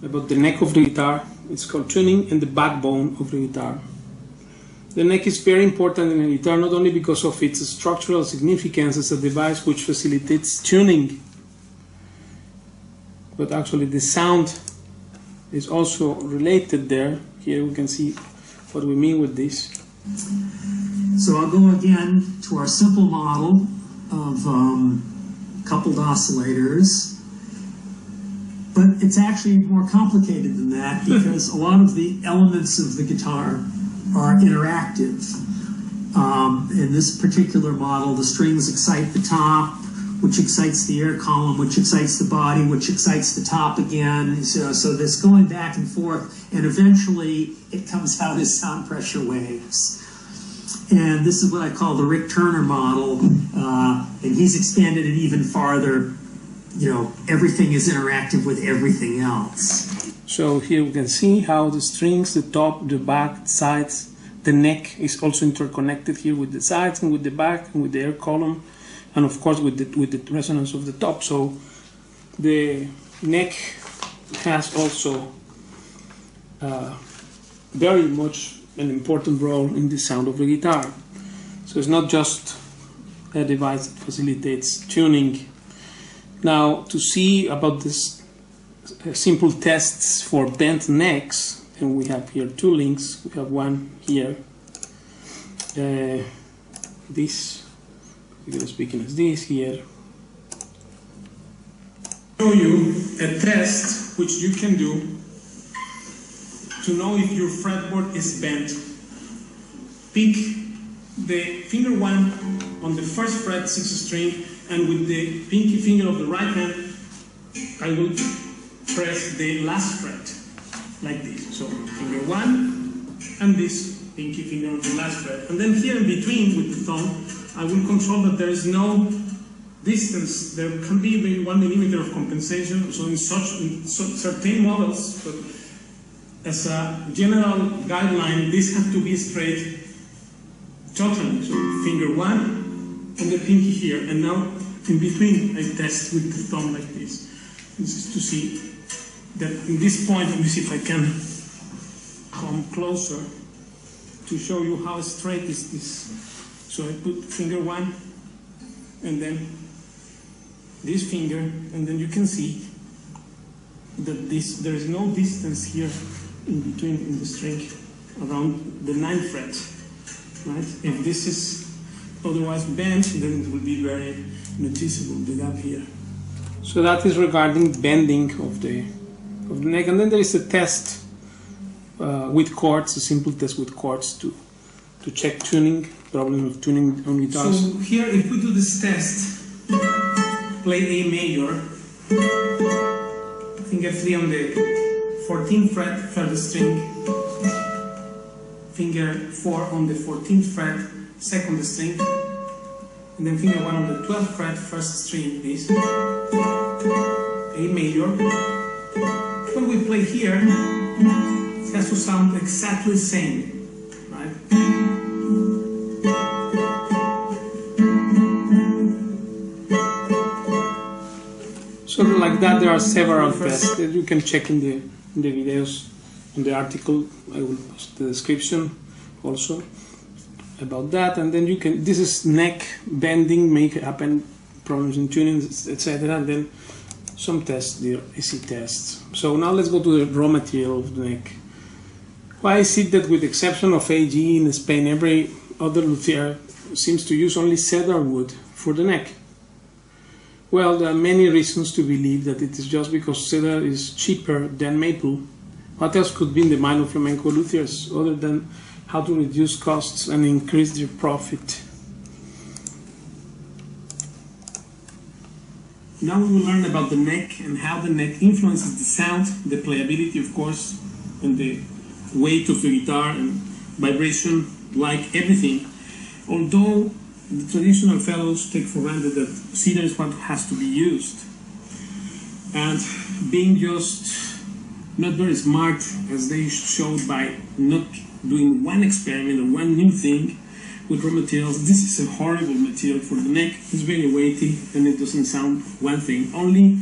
About the neck of the guitar. It's called tuning and the backbone of the guitar. The neck is very important in a guitar, not only because of its structural significance as a device which facilitates tuning, but actually the sound is also related there. Here we can see what we mean with this. So I'll go again to our simple model of coupled oscillators. But it's actually more complicated than that because a lot of the elements of the guitar are interactive. In this particular model, the strings excite the top, which excites the air column, which excites the body, which excites the top again. So this going back and forth, and eventually it comes out as sound pressure waves. And this is what I call the Rick Turner model, and he's expanded it even farther. You know, everything is interactive with everything else. So here we can see how the strings, the top, the back, the sides, the neck is also interconnected here with the sides and with the back and with the air column, and of course with the resonance of the top. So the neck has also very much an important role in the sound of the guitar. So it's not just a device that facilitates tuning. Now, to see about this simple tests for bent necks, and we have here two links. We have one here. This, we're speaking as this here. Show you a test which you can do to know if your fretboard is bent. Pick the finger 1 on the first fret, 6th string, and with the pinky finger of the right hand, I will press the last fret, like this. So finger 1 and this pinky finger on the last fret. And then here in between with the thumb, I will control that there is no distance, there can be maybe 1 millimeter of compensation. So in certain models, but as a general guideline, this has to be straight totally. So finger 1 and the pinky here, and now in between I test with the thumb like this. This is to see that in this point, let me see if I can come closer to show you how straight is this. So I put finger 1 and then this finger, and then you can see that there is no distance here in between in the string around the 9th fret, right? If this is otherwise bent, then it will be very noticeable, the gap here. So that is regarding bending of the neck, and then there is a test with chords, a simple test with chords to check tuning, problem of tuning on guitars. So here, if we do this test, play A major, finger 3 on the 14th fret, 3rd string, finger 4 on the 14th fret, 2nd string, and then finger 1 on the 12th fret, 1st string, this. A major. When we play here, it has to sound exactly the same, right? So like that, there are several tests that you can check in the videos, in the article. I will post the description also about that. And then you can, this is neck bending, make happen, problems in tuning, etc. And then some tests, the easy tests. So now let's go to the raw material of the neck. Why is it that with the exception of AG in Spain, every other luthier seems to use only cedar wood for the neck? Well, there are many reasons to believe that it is just because cedar is cheaper than maple. What else could be in the mind of flamenco luthiers other than how to reduce costs and increase their profit? Now we will learn about the neck and how the neck influences the sound, the playability, of course, and the weight of the guitar and vibration, like everything. Although the traditional fellows take for granted that cedar is what has to be used, and being just not very smart, as they showed by not doing one experiment or one new thing with raw materials, this is a horrible material for the neck. It's very weighty and it doesn't sound one thing. Only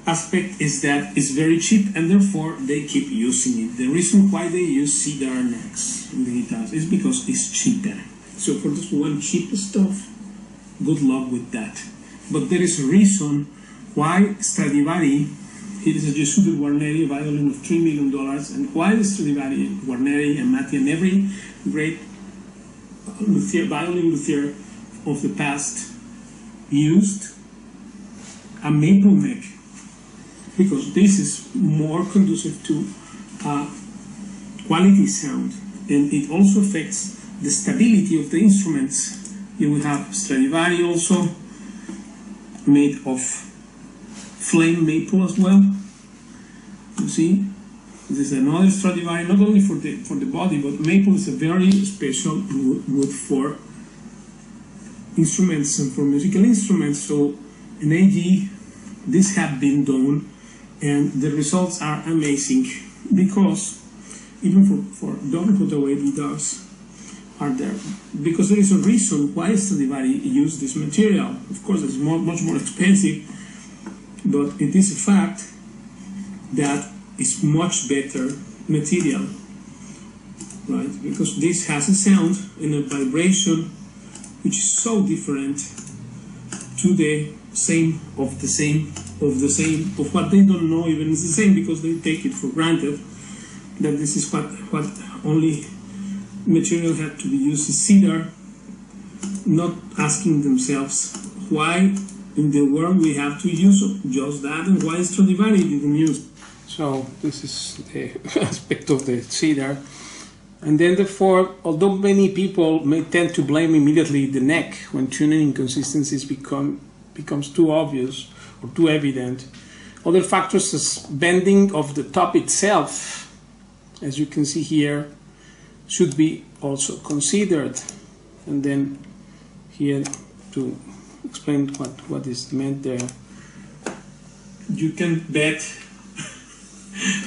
aspect is that it's very cheap and therefore they keep using it. The reason why they use cedar necks in the guitars is because it's cheaper. So for this one cheap stuff, good luck with that. But there is a reason why Stradivari, he is a Gesudo Guarneri, a violin of $3 million, and why Stradivari, Guarneri, and Matti, and every great luthier, violin luthier of the past used a maple neck, because this is more conducive to quality sound, and it also affects the stability of the instruments. Here we have Stradivari also, made of flame maple as well. You see, this is another Stradivari, not only for the body, but maple is a very special wood for instruments and for musical instruments. So in AG, this have been done, and the results are amazing, because even for double cutaway guitars are there, because there is a reason why Stradivari used this material. Of course, it's much more expensive, but it is a fact that it's much better material, right? Because this has a sound and a vibration which is so different to the same of what they don't know even is the same, because they take it for granted that this is what only material had to be used is cedar, not asking themselves why in the world we have to use just that, and why Stradivari didn't use. So this is the aspect of the cedar. And then therefore, although many people may tend to blame immediately the neck when tuning inconsistencies becomes too obvious or too evident, other factors as bending of the top itself, as you can see here, should be also considered. And then here to explain what is meant there. You can bet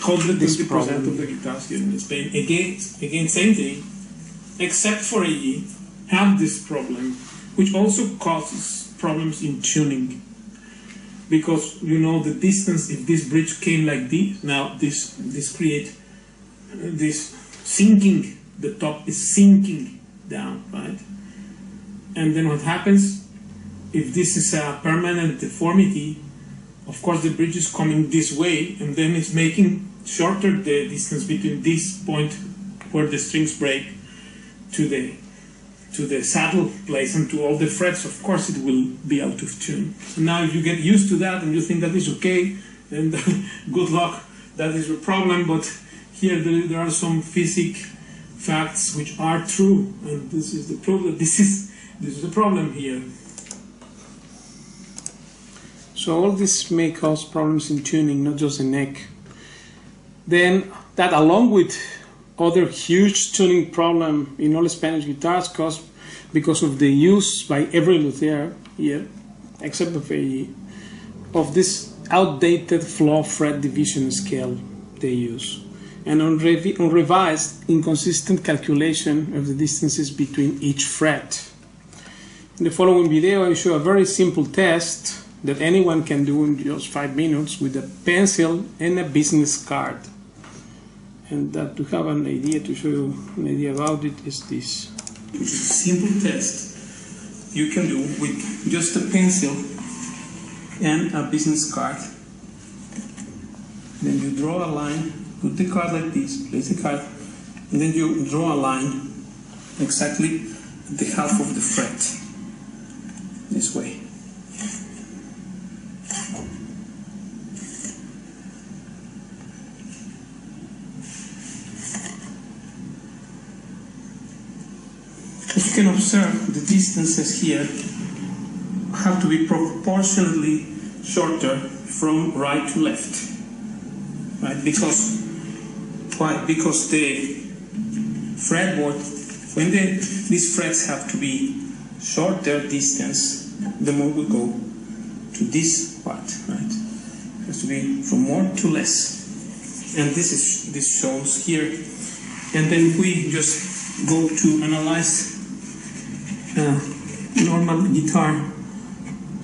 120% of the guitars here in Spain, again, same thing, except for AE, have this problem, which also causes problems in tuning. Because you know the distance, if this bridge came like this, now this create this sinking, the top is sinking down, right? And then what happens, if this is a permanent deformity, of course the bridge is coming this way, and then it's making shorter the distance between this point where the strings break to the saddle place and to all the frets. Of course it will be out of tune. And now if you get used to that and you think that is okay, then good luck, that is your problem. But here there are some physics facts which are true, and this is the problem. This is the problem here. So all this may cause problems in tuning, not just the neck. Then that, along with other huge tuning problem in all Spanish guitars, caused because of the use by every luthier here, except of AE, of this outdated floor fret division scale they use, and unrevised, inconsistent calculation of the distances between each fret. In the following video, I show a very simple test that anyone can do in just 5 minutes with a pencil and a business card. And that to have an idea, to show you an idea about it, is this. Which is a simple test you can do with just a pencil and a business card. Then you draw a line, put the card like this, place the card, and then you draw a line exactly at the half of the fret, this way. As you can observe, the distances here have to be proportionally shorter from right to left, right? Because why? Because the fretboard, when these frets have to be shorter distance, the more we go to this part, right? It has to be from more to less, and this shows here. And then if we just go to analyze normal guitar,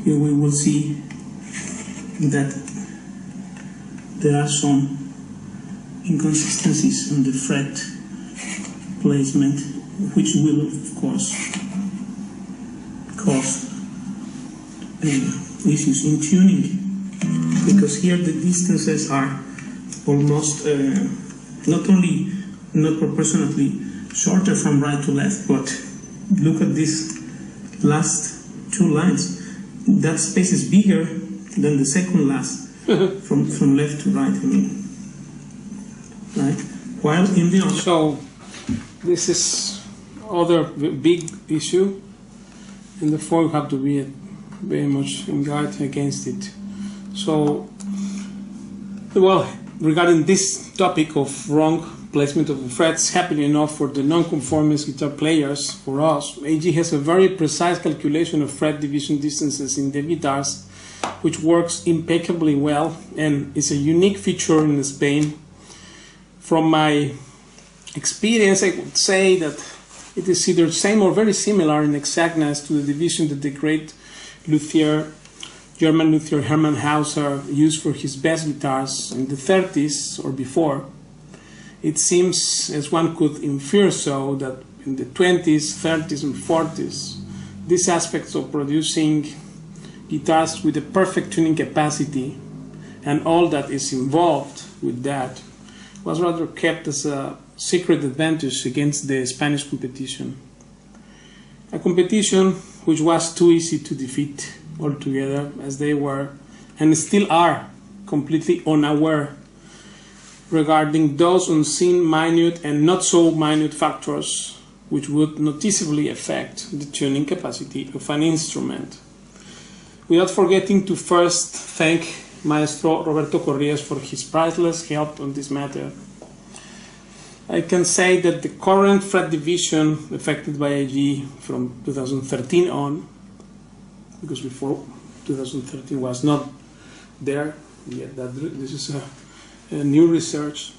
here we will see that there are some inconsistencies in the fret placement, which will of course cause issues in tuning, because here the distances are almost not proportionately shorter from right to left, but look at these last two lines. That space is bigger than the second last from left to right, I mean. Right? While in the other... So this is other big issue, and therefore you have to be very much on guard against it. So, well, regarding this topic of wrong placement of the frets, happily enough for the non-conformist guitar players, for us, AG has a very precise calculation of fret division distances in the guitars, which works impeccably well and is a unique feature in Spain. From my experience, I would say that it is either same or very similar in exactness to the division that the great luthier, German luthier Hermann Hauser used for his best guitars in the 30s or before. It seems, as one could infer so, that in the 20s, 30s and 40s, these aspects of producing guitars with a perfect tuning capacity and all that is involved with that was rather kept as a secret advantage against the Spanish competition. A competition which was too easy to defeat altogether, as they were, and still are, completely unaware regarding those unseen minute and not so minute factors which would noticeably affect the tuning capacity of an instrument. Without forgetting to first thank Maestro Roberto Corrías for his priceless help on this matter, I can say that the current fret division affected by AG from 2013 on because before 2013 was not there yet. That this is a new research.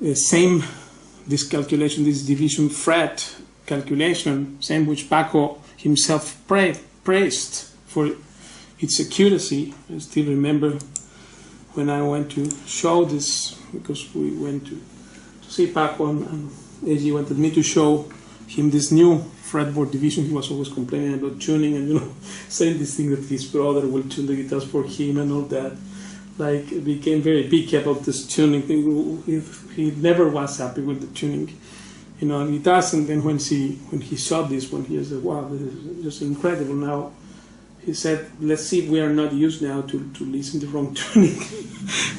This calculation, this division fret calculation, same which Paco himself praised for its accuracy. I still remember when I went to show this, because we went to see Paco, and AG wanted me to show him this new fretboard division. He was always complaining about tuning and, saying this thing that his brother will tune the guitars for him and all that. Like, became very picky about this tuning thing. He never was happy with the tuning, on guitars. And then when he saw this one, he said, "Wow, this is just incredible." Now, he said, "Let's see if we are not used now to listen to wrong tuning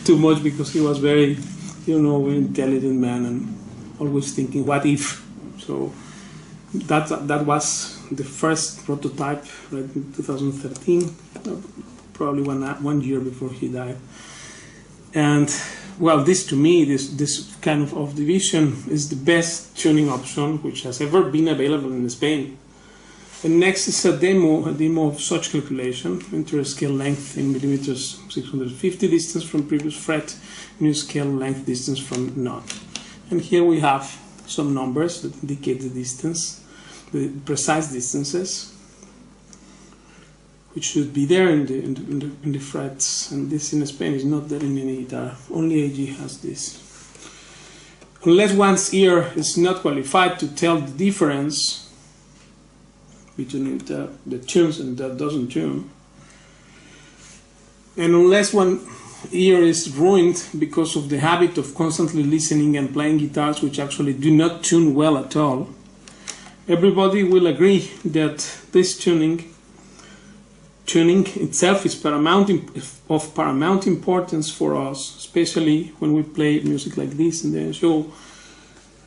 too much," because he was very, very intelligent man and always thinking, "What if?" So that was the first prototype, right, in 2013. Probably one year before he died. And well, this to me, this kind of division is the best tuning option which has ever been available in Spain. And next is a demo of such calculation: enter scale length in millimeters, 650 distance from previous fret, new scale length distance from node. And here we have some numbers that indicate the distance, the precise distances, which should be there in the frets, and this in Spain is not there in any guitar. Only AG has this. Unless one's ear is not qualified to tell the difference between the tunes and that doesn't tune, and unless one ear is ruined because of the habit of constantly listening and playing guitars which actually do not tune well at all, everybody will agree that this tuning itself is of paramount importance for us, especially when we play music like this. And the show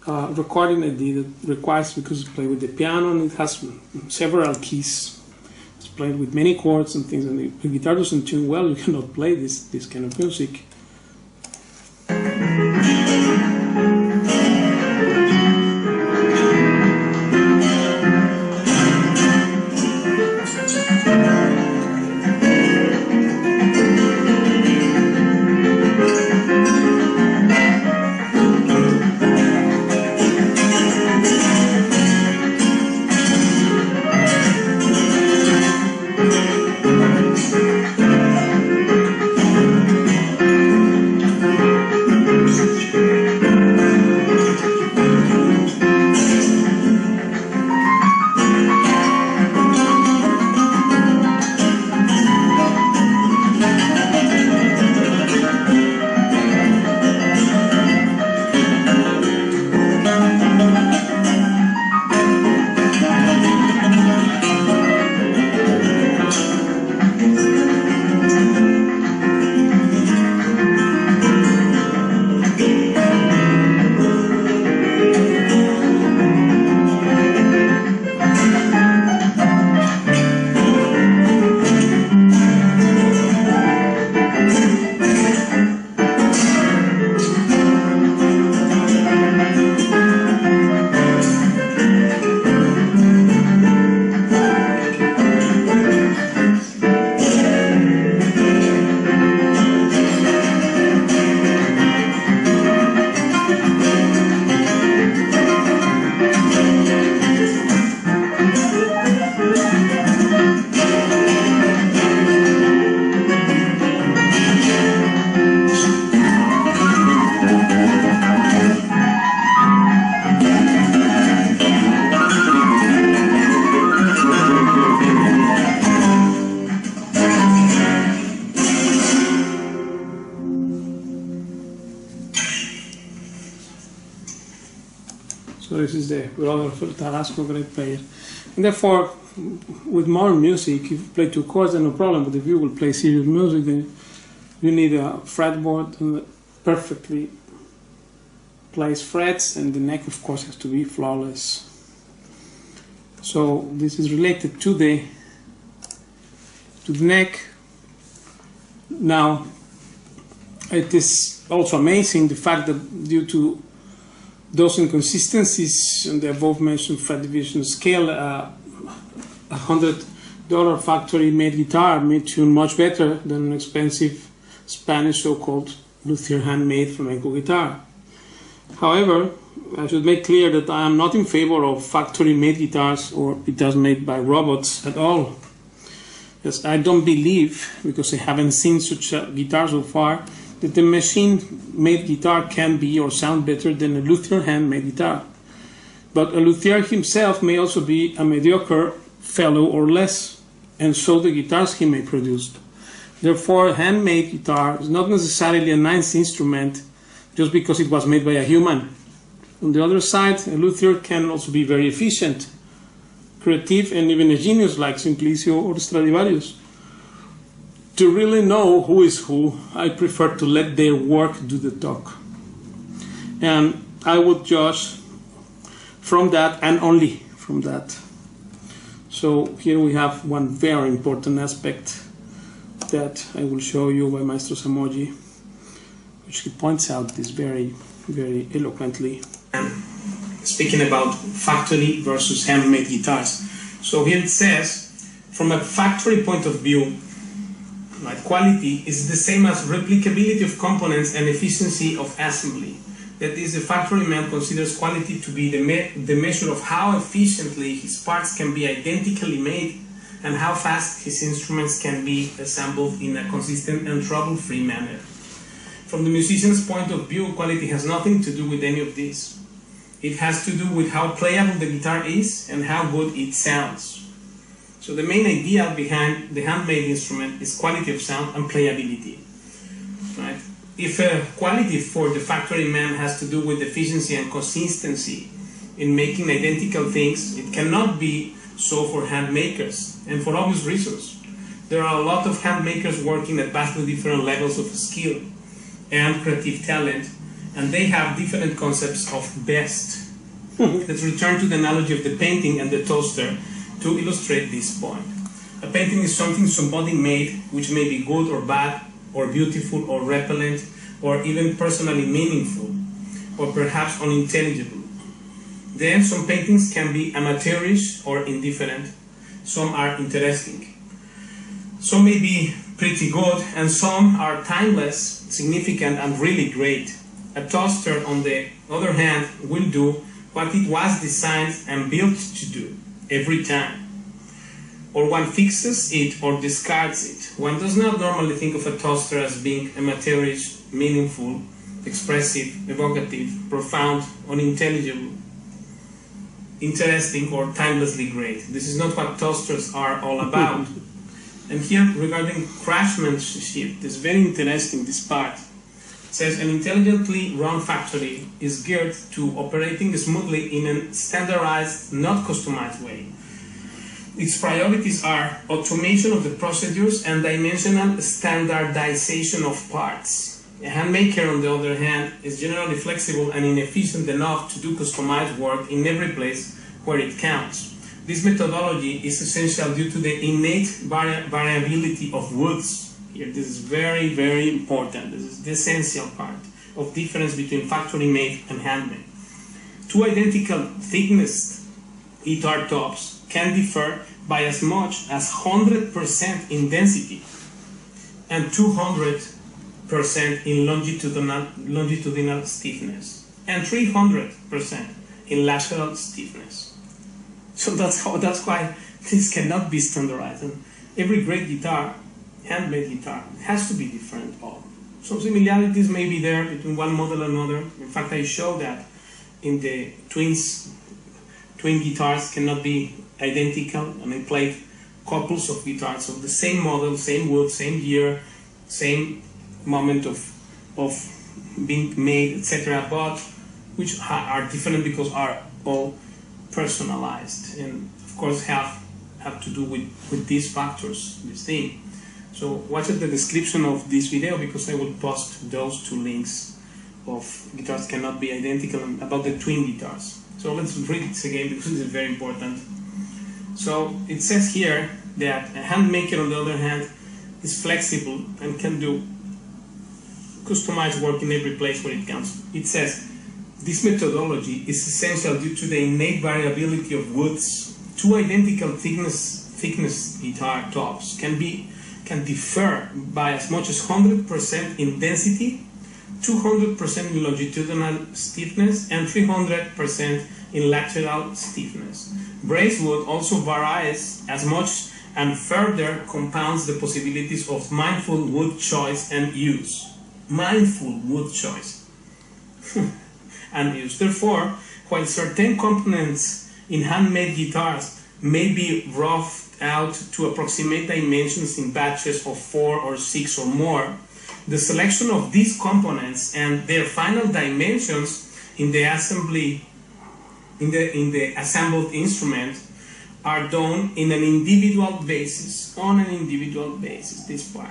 recording I did, it requires, because it's played with the piano and it has several keys. It's played with many chords and things, and if the guitar doesn't tune well, you cannot play this kind of music. So this is the brother of Tarasco, great player. And therefore, with modern music, if you play two chords, then no problem. But if you will play serious music, then you need a fretboard and perfectly placed frets, and the neck, of course, has to be flawless. So this is related to the neck. Now, it is also amazing the fact that due to those inconsistencies in the above mentioned fret division scale, 100 $1 factory-made guitar may tune much better than an expensive Spanish so-called luthier handmade flamenco guitar. However, I should make clear that I am not in favor of factory-made guitars or guitars made by robots at all. Yes, I don't believe, because I haven't seen such a guitar so far, that the machine-made guitar can be or sound better than a luthier handmade guitar. But a luthier himself may also be a mediocre fellow or less, and so the guitars he may produce. Therefore, a handmade guitar is not necessarily a nice instrument just because it was made by a human. On the other side, a luthier can also be very efficient, creative, and even a genius like Simplicio or Stradivarius. To really know who is who, I prefer to let their work do the talk. And I would judge from that and only from that. So here we have one very important aspect that I will show you by Maestro Samoji, which he points out this very, very eloquently. And speaking about factory versus handmade guitars. So here it says, from a factory point of view, like, quality is the same as replicability of components and efficiency of assembly. That is, a factory man considers quality to be the measure of how efficiently his parts can be identically made and how fast his instruments can be assembled in a consistent and trouble-free manner. From the musician's point of view, quality has nothing to do with any of this. It has to do with how playable the guitar is and how good it sounds. So the main idea behind the handmade instrument is quality of sound and playability. Right? If quality for the factory man has to do with efficiency and consistency in making identical things, it cannot be so for hand makers, and for obvious reasons. There are a lot of hand makers working at vastly different levels of skill and creative talent, and they have different concepts of best. Let's return to the analogy of the painting and the toaster to illustrate this point. A painting is something somebody made, which may be good or bad, or beautiful or repellent, or even personally meaningful, or perhaps unintelligible. Then some paintings can be amateurish or indifferent. Some are interesting. Some may be pretty good, and some are timeless, significant, and really great. A toaster, on the other hand, will do what it was designed and built to do every time. Or one fixes it or discards it. One does not normally think of a toaster as being amateurish, meaningful, expressive, evocative, profound, unintelligible, interesting, or timelessly great. This is not what toasters are all about. And here, regarding craftsmanship, it's very interesting, this part. It says, an intelligently run factory is geared to operating smoothly in a standardized, not customized way. Its priorities are automation of the procedures and dimensional standardization of parts. A handmaker, on the other hand, is generally flexible and inefficient enough to do customized work in every place where it counts. This methodology is essential due to the innate variability of woods. Here, this is very, very important. This is the essential part of difference between factory-made and handmade. Two identical thickness guitar tops can differ by as much as 100% in density and 200% in longitudinal stiffness and 300% in lateral stiffness. So that's why this cannot be standardized. And every great guitar, handmade guitar, has to be different. Some similarities may be there between one model and another. In fact, I show that in the twin guitars cannot be identical, and I played couples of guitars of the same model, same wood, same year, same moment of being made, etc., but which are different because are all personalized, and of course have to do with these factors, this thing. So watch the description of this video, because I will post those two links of guitars cannot be identical and about the twin guitars. So let's read it again, because it is very important. So it says here that a handmaker, on the other hand, is flexible and can do customized work in every place where it counts. It says, this methodology is essential due to the innate variability of woods. Two identical thickness thickness guitar tops can differ by as much as 100% in density, 200% in longitudinal stiffness, and 300% in lateral stiffness. Brace wood also varies as much and further compounds the possibilities of mindful wood choice and use. Mindful wood choice and use. Therefore, while certain components in handmade guitars may be roughed out to approximate dimensions in batches of 4 or 6 or more, the selection of these components and their final dimensions in the assembled instrument are done in an individual basis, on an individual basis. This part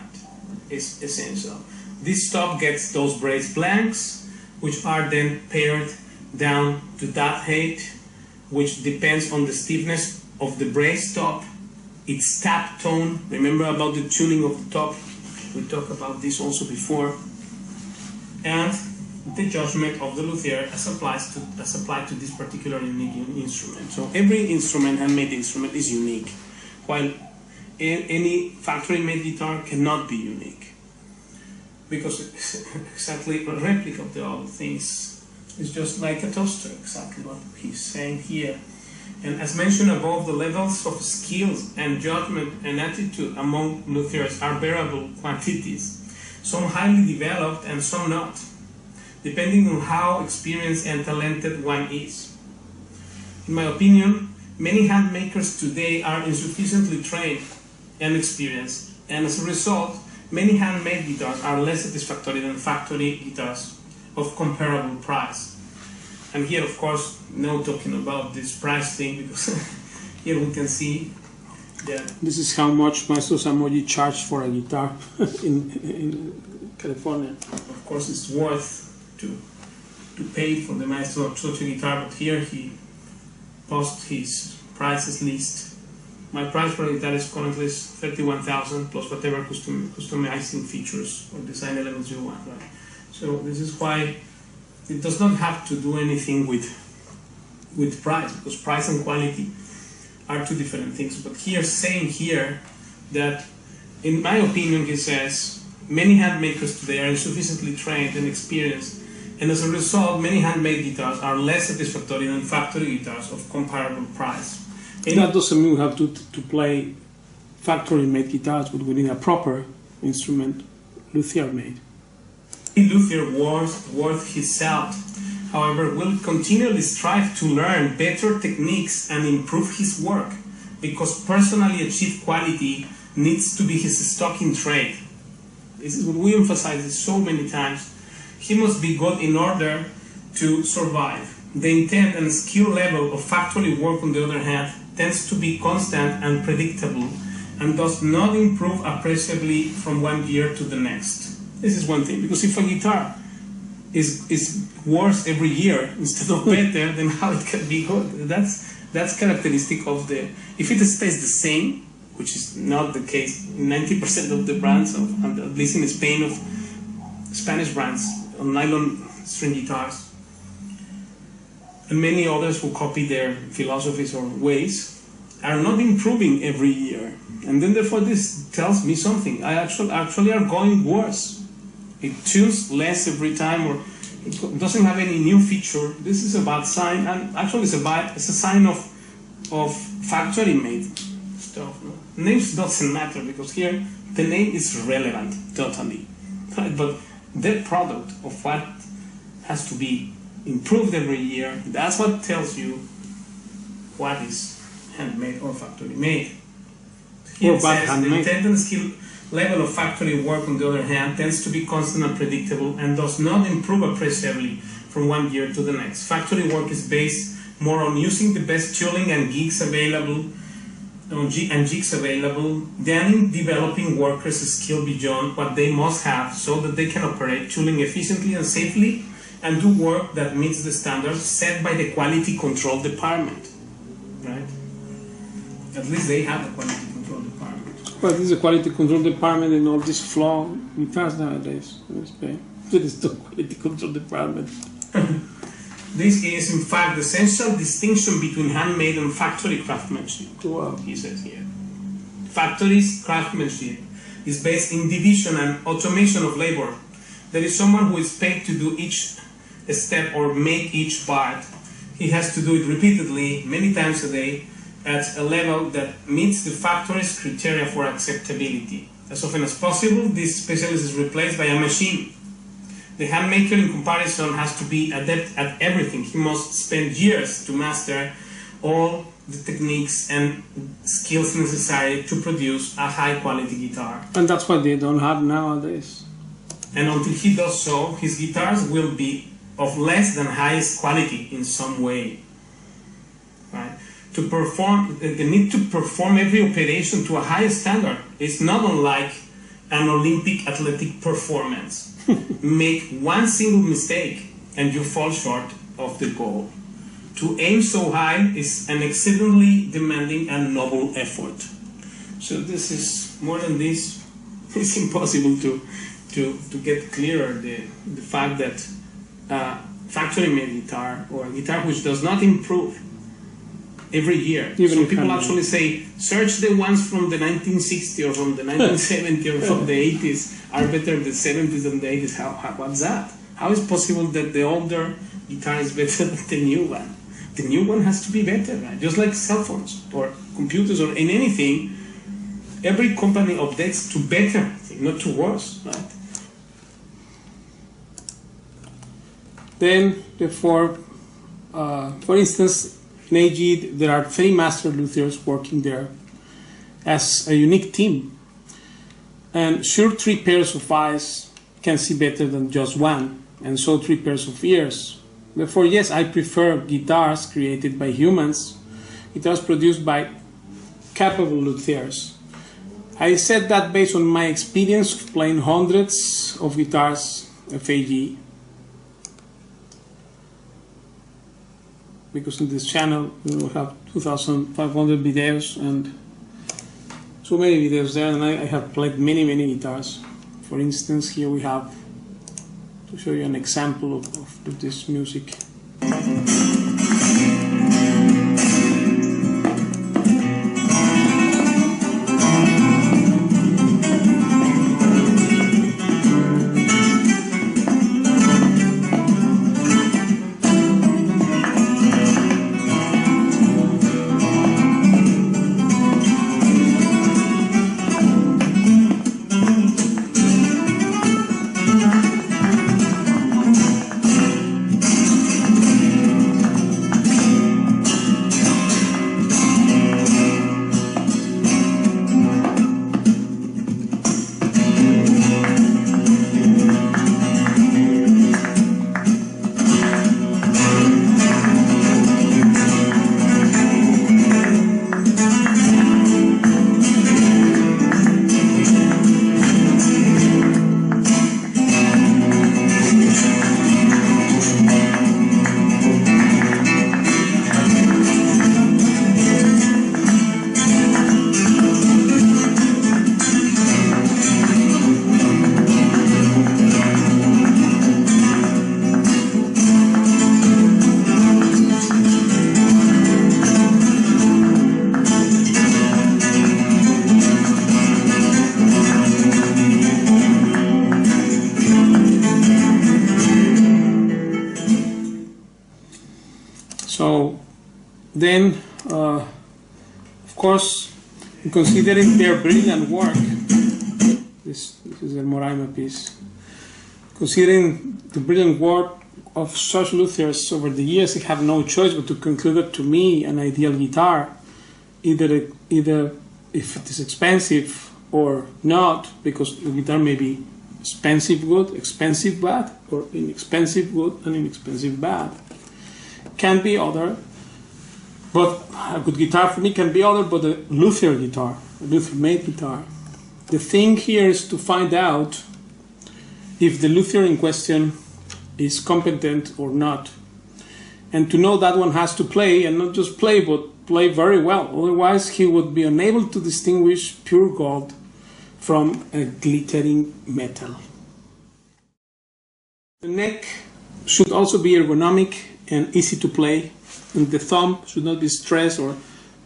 is essential. This top gets those brace blanks, which are then pared down to that height, which depends on the stiffness of the brace top, its tap tone. Remember about the tuning of the top? We talked about this also before. And the judgment of the luthier as applied to this particular unique instrument. So every instrument, handmade instrument, is unique, while any factory-made guitar cannot be unique, because it's exactly a replica of the other things. It's just like a toaster, exactly what he's saying here. And as mentioned above, the levels of skills and judgment and attitude among luthiers are variable quantities, some highly developed and some not, depending on how experienced and talented one is. In my opinion, many hand makers today are insufficiently trained and experienced, and as a result, many handmade guitars are less satisfactory than factory guitars of comparable price. And here, of course, no talking about this price thing, because here we can see that this is how much Maestro Samoyi charged for a guitar in California. Of course, it's worth to pay for the Maestro Samoyi guitar, but here he posts his prices list. My price for a guitar is currently $31,000 plus whatever customizing features or design elements you want, right? So this is why it does not have to do anything with price, because price and quality are two different things. But here, saying here that, in my opinion, he says, many hand makers today are insufficiently trained and experienced, and as a result, many handmade guitars are less satisfactory than factory guitars of comparable price. That doesn't mean we have to play factory-made guitars, but we need a proper instrument, luthier-made. Luthier worth his salt, however, will continually strive to learn better techniques and improve his work, because personally achieved quality needs to be his stock in trade. This is what we emphasize so many times. He must be good in order to survive. The intent and skill level of factory work, on the other hand, tends to be constant and predictable, and does not improve appreciably from one year to the next. This is one thing, because if a guitar is worse every year instead of better, then how it can be good? That's characteristic of the. If it stays the same, which is not the case in 90% of the brands, and at least in Spain, of Spanish brands on nylon string guitars, and many others who copy their philosophies or ways, are not improving every year, and then therefore this tells me something. I actually are going worse. It tunes less every time, or it doesn't have any new feature. This is a bad sign, and actually it's a sign of factory-made stuff. No? Names doesn't matter, because here the name is relevant totally, right? But the product of what has to be improved every year, that's what tells you what is handmade or factory-made. Or bad handmade. The intent and skill level of factory work, on the other hand, tends to be constant and predictable, and does not improve appreciably from one year to the next. Factory work is based more on using the best tooling and gigs available, than in developing workers' skill beyond what they must have, so that they can operate tooling efficiently and safely, and do work that meets the standards set by the quality control department. Right? At least they have the quality control department. Well, this is a quality control department in all these flaw guitars nowadays in Spain. There is no quality control department. This is, in fact, the essential distinction between handmade and factory craftsmanship, Wow. he says here. factory's craftsmanship is based in division and automation of labor. There is someone who is paid to do each step or make each part. He has to do it repeatedly, many times a day, at a level that meets the factory's criteria for acceptability. As often as possible, this specialist is replaced by a machine. The handmaker, in comparison, has to be adept at everything. He must spend years to master all the techniques and skills necessary to produce a high-quality guitar. And that's what they don't have nowadays. And until he does so, his guitars will be of less than highest quality in some way. Right? To perform, the need to perform every operation to a high standard is not unlike an Olympic athletic performance. Make one single mistake and you fall short of the goal. To aim so high is an exceedingly demanding and noble effort. So this is, more than this, it's impossible to get clearer the fact that factory-made guitar, or a guitar which does not improve every year. Even so people actually say, search the ones from the 1960s or from the 1970s or from the 80s are better in the 70s than the 80s. What's that? How is it possible that the older guitar is better than the new one? The new one has to be better, right? Just like cell phones or computers or in anything, every company updates to better, not to worse, right? Then, for instance, in AG, there are 3 master luthiers working there as a unique team. And sure, 3 pairs of eyes can see better than just one, and so 3 pairs of ears. Therefore, yes, I prefer guitars created by humans, guitars produced by capable luthiers. I said that based on my experience of playing hundreds of guitars of AG. Because in this channel we have 2,500 videos and so many videos there, and I have played many guitars. For instance, here we have, to show you an example of this music. So then, of course, considering their brilliant work, this is a Moraima piece, considering the brilliant work of such luthiers over the years, I have no choice but to conclude that to me an ideal guitar, either if it is expensive or not, because the guitar may be expensive good, expensive bad, or inexpensive good and inexpensive bad. Can be other, but a good guitar for me can be other but a luthier guitar, a luthier-made guitar. The thing here is to find out if the luthier in question is competent or not, and to know that one has to play, and not just play, but play very well. Otherwise, he would be unable to distinguish pure gold from a glittering metal. The neck should also be ergonomic and easy to play, and the thumb should not be stressed, or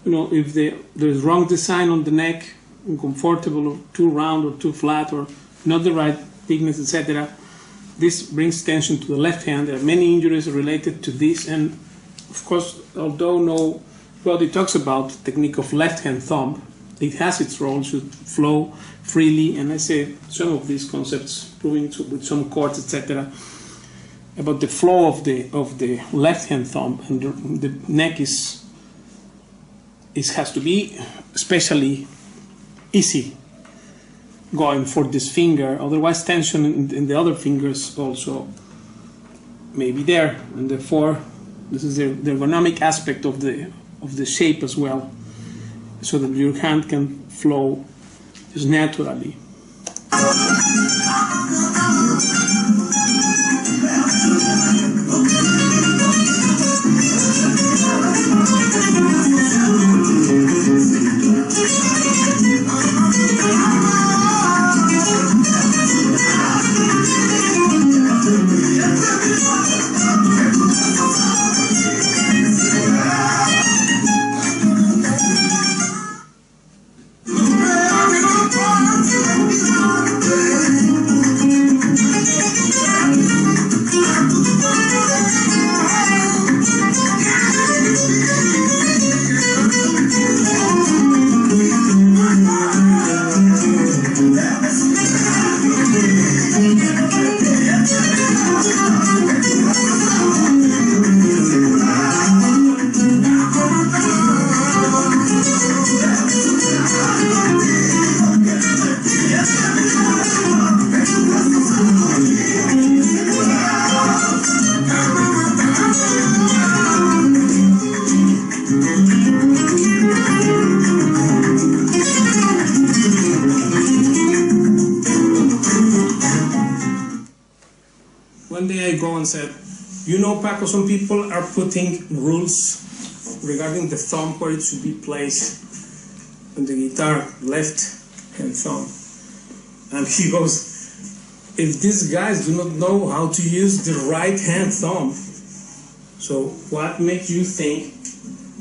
if there's wrong design on the neck, uncomfortable or too round or too flat or not the right thickness, etc. This brings tension to the left hand. There are many injuries related to this, and of course, although nobody talks about the technique of left hand thumb, it has its role, should flow freely, and I say some of these concepts proving with some chords, etc. about the flow of the left hand thumb, and the neck has to be especially easy going for this finger, otherwise tension in the other fingers also may be there, and therefore this is the ergonomic aspect of the shape as well, so that your hand can flow just naturally. One day I go and said, you know, Paco, some people are putting rules regarding the thumb, where it should be placed on the guitar, left hand thumb. And he goes, if these guys do not know how to use the right hand thumb, so what makes you think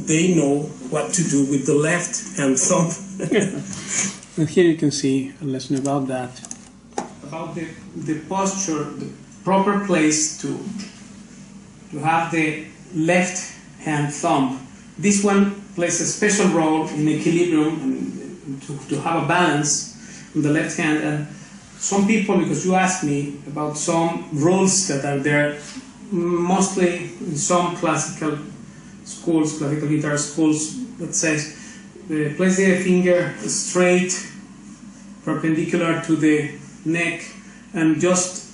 they know what to do with the left hand thumb? And here you can see a lesson about that. About the posture, the proper place to have the left hand thumb. This one plays a special role in equilibrium and to have a balance on the left hand. And some people, because you asked me about some rules that are there, mostly in some classical schools, classical guitar schools, that says place the finger straight, perpendicular to the neck, and just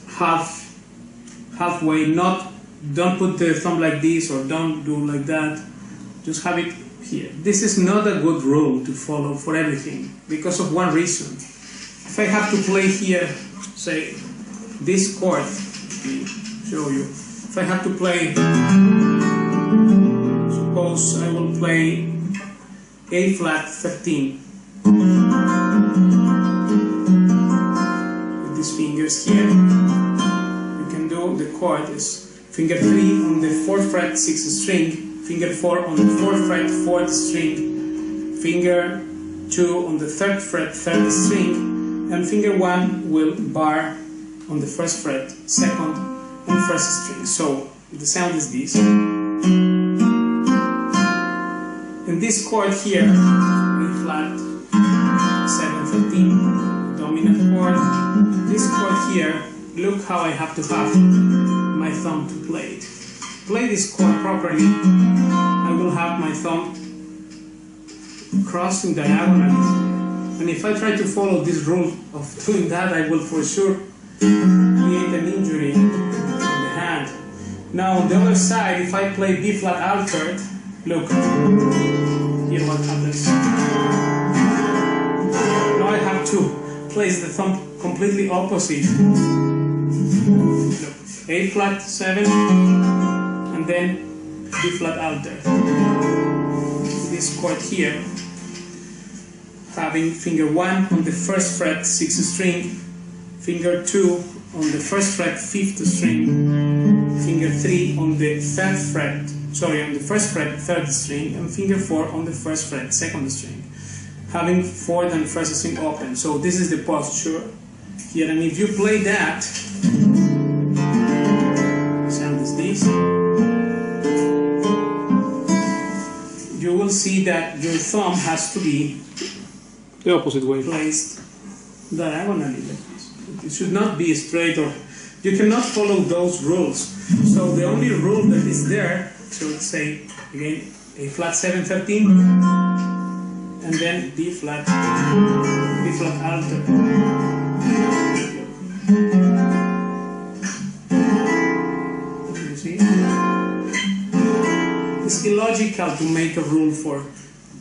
halfway, don't put the thumb like this or don't do like that, just have it here. This is not a good rule to follow for everything, because of one reason. If I have to play here, say, this chord, let me show you. If I have to play, suppose I will play A flat 13 with these fingers here. The chord is finger 3 on the 4th fret 6th string, finger 4 on the 4th fret 4th string, finger 2 on the 3rd fret 3rd string, and finger 1 will bar on the 1st fret 2nd and 1st string. So the sound is this. And this chord here, A flat 7-13, dominant chord. This chord here, look how I have to have my thumb to play it. Play this chord properly, I will have my thumb crossing diagonally. And if I try to follow this rule of doing that, I will for sure create an injury in the hand. Now on the other side, if I play B flat altered, look, here what happens. Now I have to place the thumb completely opposite. Look, A flat 7 and then B flat altered. This chord here, having finger 1 on the 1st fret 6th string, finger 2 on the 1st fret 5th string, finger 3 on the 3rd fret, on the 1st fret 3rd string, and finger 4 on the 1st fret 2nd string. having fourth and first string open. So this is the posture here, and if you play that, sound is this, you will see that your thumb has to be the opposite way, placed diagonally like this. It should not be straight, or you cannot follow those rules. So the only rule that is there, so let's say again A flat 7 13, and then B flat alto. You see? It's illogical to make a rule for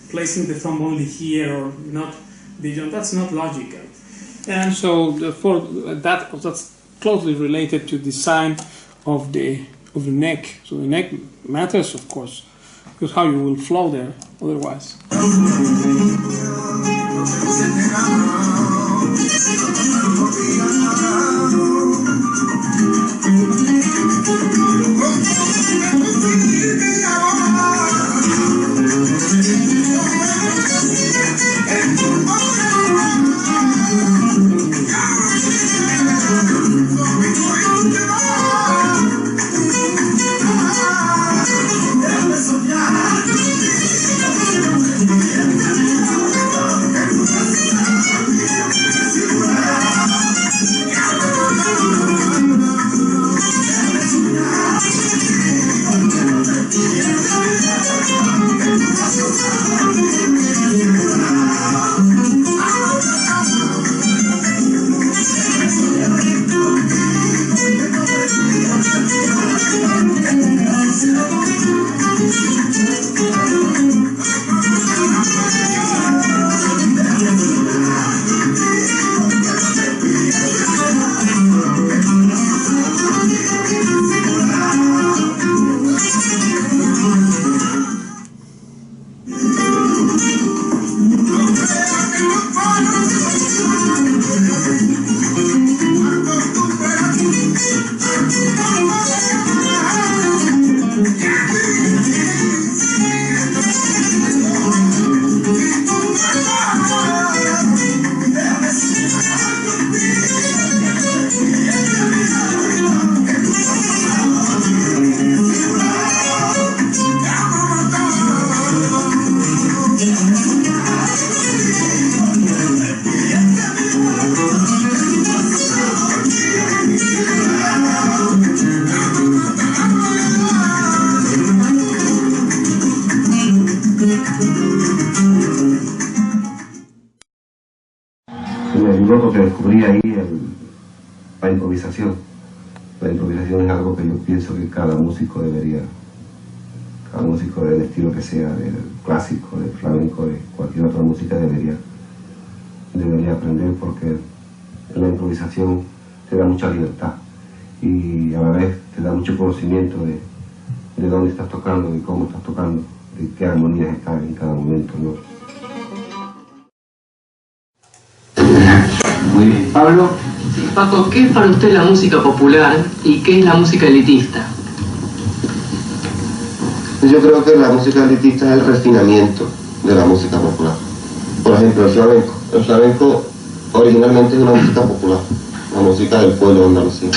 placing the thumb only here or not beyond. That's not logical. And so therefore that's closely related to design of the neck. So the neck matters, of course, because how you will flow there otherwise. Lo que descubrí ahí la improvisación. La improvisación es algo que yo pienso que cada músico del estilo que sea, del clásico, del flamenco, de cualquier otra música, debería aprender, porque la improvisación te da mucha libertad y a la vez te da mucho conocimiento de dónde estás tocando, de cómo estás tocando, de qué armonías están en cada momento, ¿no? Muy bien. Pablo. Sí, Paco, ¿qué es para usted la música popular y qué es la música elitista? Yo creo que la música elitista es el refinamiento de la música popular. Por ejemplo, el flamenco. El flamenco originalmente es una música popular, la música del pueblo de Andalucía.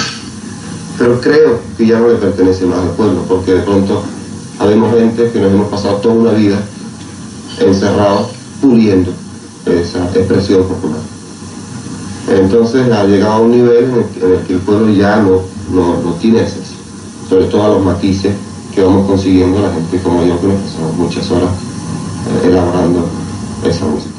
Pero creo que ya no le pertenece más al pueblo, porque de pronto habemos gente que nos hemos pasado toda una vida encerrados puliendo esa expresión popular. Entonces ha llegado a un nivel en el que el pueblo ya no tiene acceso, sobre todo a los matices que vamos consiguiendo la gente como yo, que nos pasamos muchas horas elaborando esa música.